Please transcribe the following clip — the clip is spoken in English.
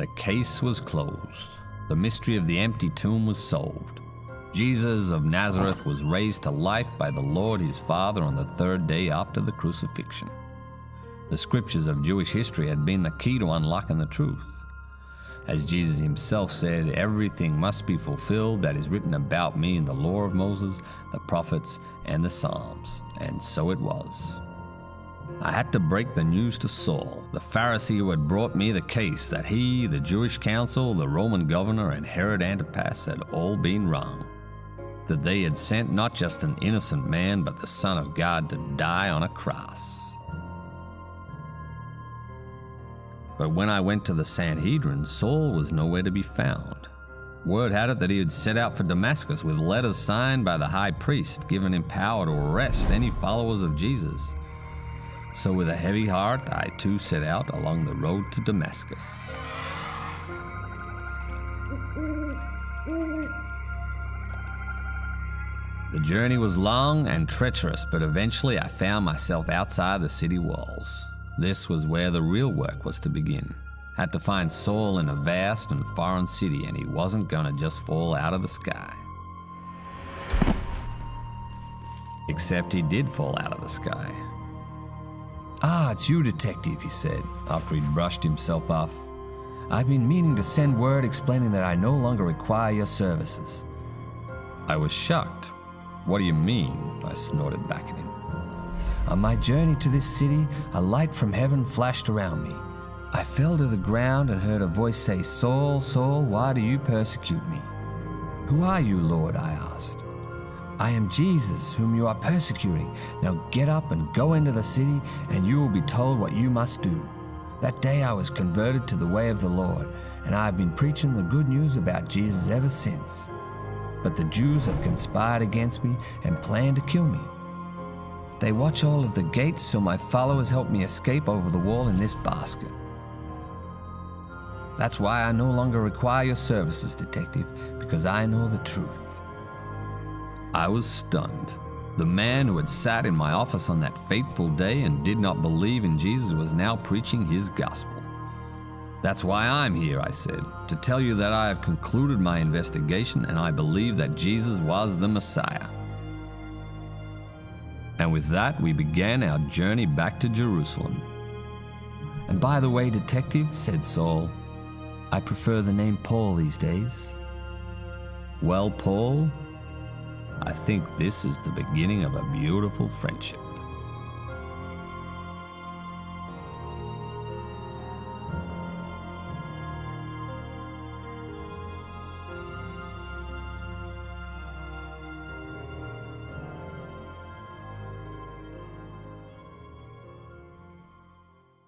The case was closed. The mystery of the empty tomb was solved. Jesus of Nazareth was raised to life by the Lord his Father on the third day after the crucifixion. The scriptures of Jewish history had been the key to unlocking the truth. As Jesus himself said, everything must be fulfilled that is written about me in the law of Moses, the prophets, and the Psalms. And so it was. I had to break the news to Saul, the Pharisee who had brought me the case that he, the Jewish council, the Roman governor, and Herod Antipas had all been wrong. That they had sent not just an innocent man, but the Son of God to die on a cross. But when I went to the Sanhedrin, Saul was nowhere to be found. Word had it that he had set out for Damascus with letters signed by the high priest, giving him power to arrest any followers of Jesus. So with a heavy heart, I too set out along the road to Damascus. The journey was long and treacherous, but eventually I found myself outside the city walls. This was where the real work was to begin. Had to find Saul in a vast and foreign city, and he wasn't gonna just fall out of the sky. Except he did fall out of the sky. "Ah, it's you, detective," he said, after he'd brushed himself off. "I've been meaning to send word explaining that I no longer require your services." I was shocked. "What do you mean?" I snorted back at him. "On my journey to this city, a light from heaven flashed around me. I fell to the ground and heard a voice say, 'Saul, Saul, why do you persecute me?' 'Who are you, Lord?' I asked. 'I am Jesus, whom you are persecuting. Now get up and go into the city, and you will be told what you must do.' That day I was converted to the way of the Lord, and I have been preaching the good news about Jesus ever since. But the Jews have conspired against me and planned to kill me. They watch all of the gates, so my followers help me escape over the wall in this basket. That's why I no longer require your services, detective, because I know the truth." I was stunned. The man who had sat in my office on that fateful day and did not believe in Jesus was now preaching his gospel. "That's why I'm here," I said, "to tell you that I have concluded my investigation and I believe that Jesus was the Messiah." And with that, we began our journey back to Jerusalem. "And by the way, detective," said Saul, "I prefer the name Paul these days." "Well, Paul, I think this is the beginning of a beautiful friendship."